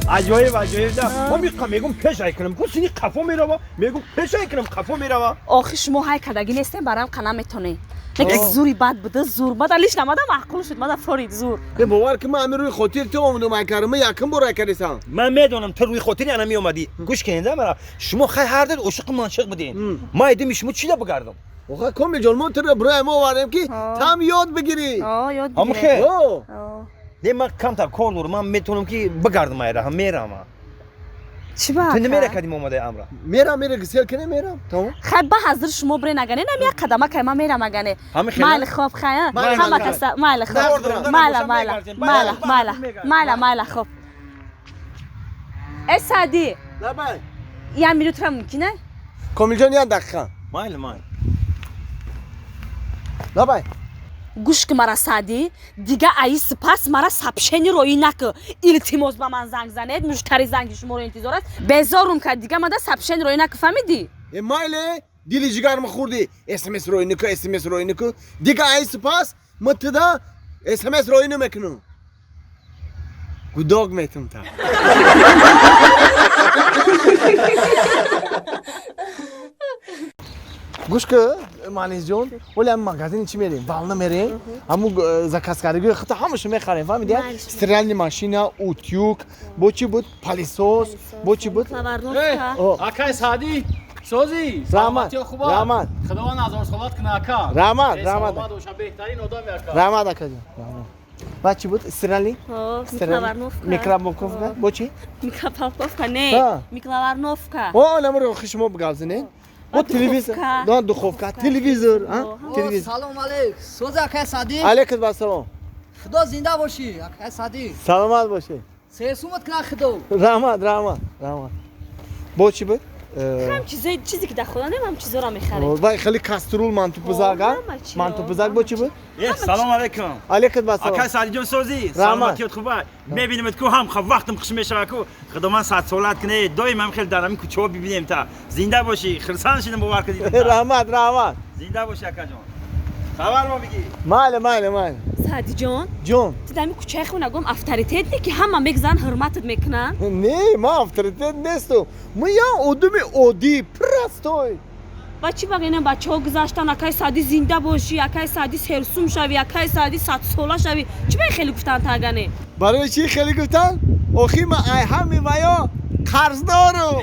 عجایب ما میگم پیشای کنم گوشی کافو میرم میگم پیشای کنم کافو میرم آخه شما های کداگی نیستین برام قنم میتونی یک زوری بد بوده زور مدلیش نماده معقول شد ماده فرید زور به باور که من روی خاطر تو اومدم کارم یکم برای کردم من میدونم تو روی خاطری انا می اومدی گوش کنید مرا شما خیلی هر دل عاشق منشق بودین ما ایدیم شما چی ده بگردم آخه کامل جان ما تو برای ما آوردیم که تام یاد بگیری یاد هم بگیره خیر آه. نه من کم تا کار دارم من میتونم که بگردم ایران میرم چی با تو نمیره کدیم اومده امرا میرم گسیل کنه میرم تمام خیلی به حضر شما بره نگنه نمی یک قدمه که ما میرم مگنه مال خوب خیلی همه کسا مال خوب مال خوب ای سادی نه بای یه میروت را ممکنه کامل جان یه دقیقه مایل نه بای گوش که مرا سادی دیگه ای سپاس مرا سبشنی روی نکه التماس با من زنگ زنید مشتری زنگ شما رو انتظار است بزارم که دیگه من سبشنی روی نکه فهمیدی مایله دیلی جگرم خوردی اسمس روی نکو دیگه ای سپاس متدا اسمس روی نمیکنم گوداگ میتونم تا گوش که مانیز جون ولی هم مغازه چی میریم والنا میریم همون زکاسکاری خطا همش میخریم فهمیدی استرالنی ماشینا اوتیوک بوچی بود پالیسوس بوچی بود آکای سادی سوزی رحمت خداوند هزار صلات کنه آکا رحمت بهترین آدم آکا رحمت آکا جون بچی بود استرالی میکروبوفکا بوچی میکروبوفکا نه میکروبوفکا نمرو خشمو بگازنه و تلویزیون دان دخوفکا تلویزیون سلام علیک سوزا آکای سادی علیکم السلام خدا زنده باشی آکای سادی سلامت باشه سیسومت کنه خدا رحمت بوچی بود هم چیزی که در خدا نمیم چیزا را میخریم وای خیلی کاسترول مانتو بزرگ بوچی بود سلام علیکم علیکم السلام آکای سادی جون سوزی سلامتیت خوبه میبینیمت کو هم خب وقتم خوش میشه کو خدا من صد سالت کنه دایم هم خیلی دارم کو چوب ببینیم تا زنده باشی خرسان شدم باور کردید رحمت زنده باشی آکا جون خبر ما بگی مال سادی جون تو دمی کوچه خونه گم افتریتت نه که همه میگزن حرمتت میکنن نه ما افتریتت نیستم ما یا آدمی عادی پرستوی بچی بگینم بچه ها گذاشتن اکای سادی زنده باشی اکای سادی سرسوم شوی اکای سادی 100 ساله شوی چی باید خیلی گفتن تاگنه برای چی خیلی گفتن آخی ما ای همی ویا قرض دارم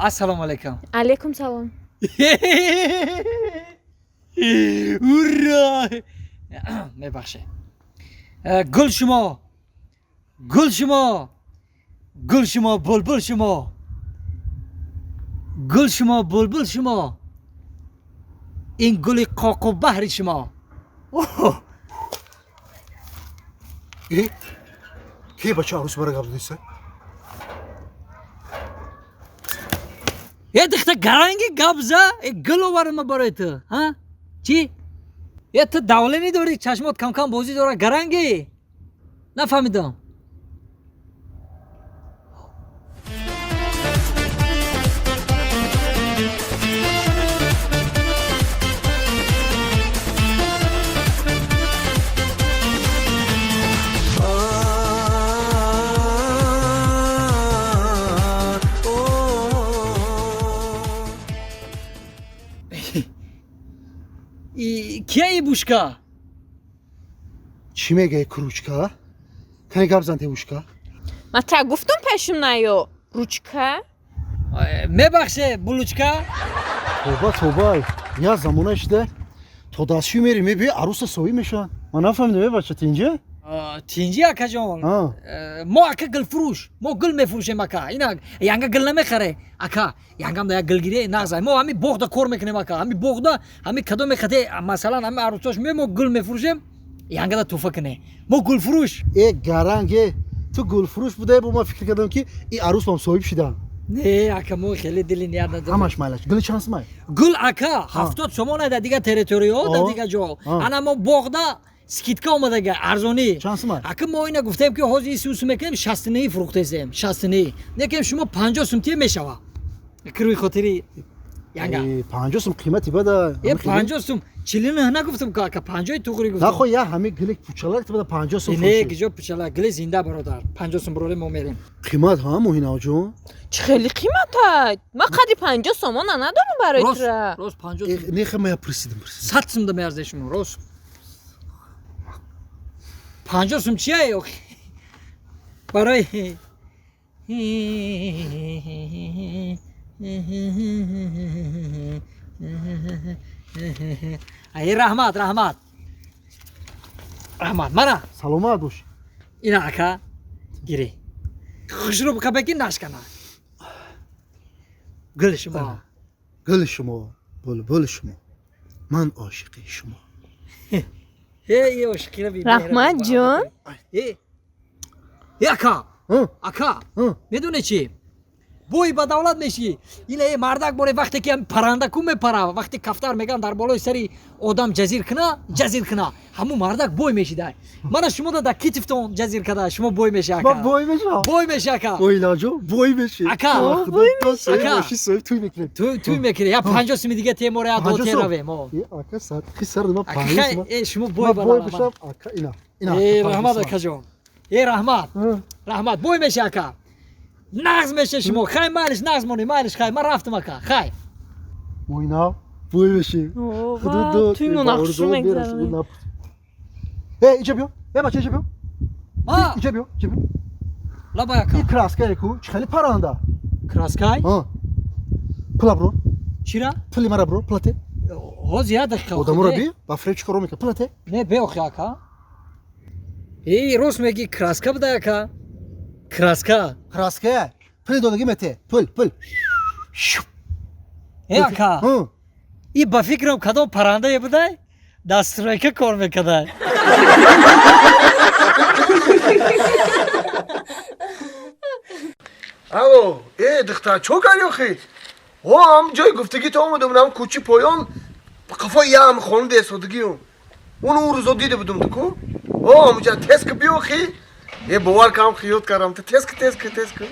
السلام علیکم علیکم سلام هورا میبخشه گل شما بلبل شما گل شما بلبل شما این گل قاق و بحر شما کی بچه عروس برای قبضیسه یه دخته گرانگی گبزه گل آورم برای تو ها چی؟ یه تو دوله نداری چشمات کم کم بازی داره گرانگی نفهمیدم کیه ای بوشکا؟ چی میگه کروچکا؟ کنی گبزن تیوشکا؟ من تا گفتم پیشم نیو روچکا؟ میبخشه بلوچکا؟ توبه یا زمانش ده تو دستشو میری میبی عروس سوی میشن من نفهمیدم بچه تینجه؟ تینجی اکا جان ما اکا گل فروش ما گل میفروشیم اکا اینا یانگا گل نمیخره اکا یانگا هم گل گیره نغزای ما همی بغدا کار میکنیم اکا همی بغدا همی کدو میخده مثلا همی عروساش می ما گل میفروشیم Yanga da tuhfa kine. Mo gulfuruş. garange تو گلفروش بوده با ما فکر کردم که این عروس با هم صاحب شده Ne aka mo kheli dilin yad nadar. همش مالش گل شانس مای Gul aka haftot somona da diga territoriyo da diga jo. Ana mo bogda skitka omadaga arzoni. شانس مای Aka mo ina guftem ki hozi isus mekem shastini fruktezem. Shastini. Nekem shuma 50 sumtiye meshava. Kruy khotiri yanga. 50 سوم قیمتی بده E 50 sum. Çilini ne guftum kaka 50 tuğri guftum. نه خو یا همه گل پوچالا که بده 50 سوم Ne gijo pıçala gile zinda barodar. 50 sum brole mo merim. قیمت ها موهینا جون چه خیلی قیمته ما قدی 50 سومون ندارم برای Ros, تو Ros 50 sum. نه خو ما پرسیدم Satsım da merzleşim Ros. 50 sum çiye yok. Baroy. Ay rahmat rahmat. Rahmat mana. سلامت باش İna aka giri. Kuşru bu kapeki naşkana. Gülüşüm o. گل شما بلبل شما من عاشق شما Hey o şıkkına bir. Rahmat John. Hey. Hey aka. ها Aka. ها میدونه چی بوی با دولت میشی اینه مردک بوره وقتی که پرنده کوم پرا وقتی کفتار میگن در بالای سری آدم جزیر کنه همون مردک بوی میشی در من شما دا کیتفتون جزیر کده شما بوی میشی ما اکا بوی میشم بوی میشی اکا بویلا جو بوی میشی اکا بوی میشی اکا. باشی سوی توی میکنیم توی میکری یا 50 سمی دیگه تیموره یا دو 50 سم. تیراوه ما یه آکا سر خی سر ما اکا 50 سم شما ما بوی بوی بالا بشم آکا اینا ای رحمت اکا جون ای رحمت ها رحمت بوی میشی اکا نغز میشه شما خای مالش نغز مونی مالش خای من رفتم اکا خای موینا بوی میشی اوه توی مناقشه میگذرونی اینجا بیو بچه اینجا بیو ها اینجا بیو اینجا بیو لابا اکا این کراسکه کو خیلی پرنده Kraskay? ها پلا برو Çira? پلی مرا برو پلاته O ziyade kal. odamı را بی با فرچ کرو میکنه پلاته Ne be ok yaka? Ey Rosmegi kraska bda yaka. Kraska. کراسکه پلی دادگی مته پل Ey aka. ها İyi ba fikrim kadon paranda yapıday. Da strike korme kadar. الو دختر چو کاری آخی هم جای گفتگی تو آمده بودم کوچی پایان قفای یه هم خانم ده سادگی اون روزا دیده بودم دکو همونجا تسک بیو آخی یه باور کام خیوت کردم تو تسک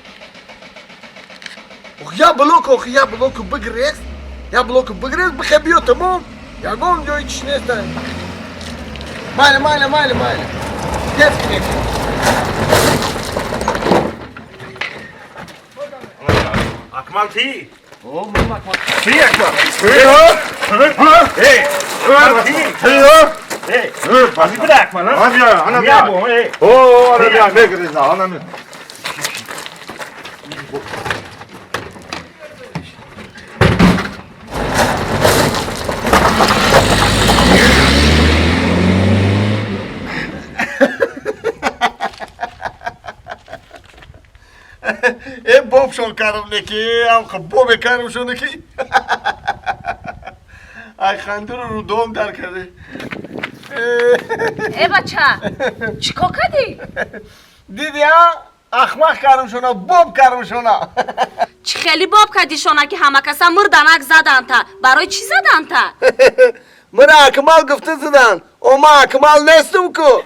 یا بلوک آخی یا بلوک بگریز بخی بیو تمام یا گم جای چیش نیستن مایل تسک نیست Akmal ti. اوه من مکمل Ti akmal. Hey. Hey. Bak bir akmal ha. Hadi ya, anam Ya ya. bu hey. Oo, anam ya, ne kırıyorsun anam ya. باب شون کارم نکی هم باب کارم شون نکی ای خنده رو دوم در کرده ای بچه چیکار کردی؟ دیدی ها اخمق کارم شونا باب کارم شونا چی خیلی باب کردی شونا که همه کسا مردنک زدن تا برای چی زدن تا؟ مرا اکمال گفته زدن اما اکمال نیستم کو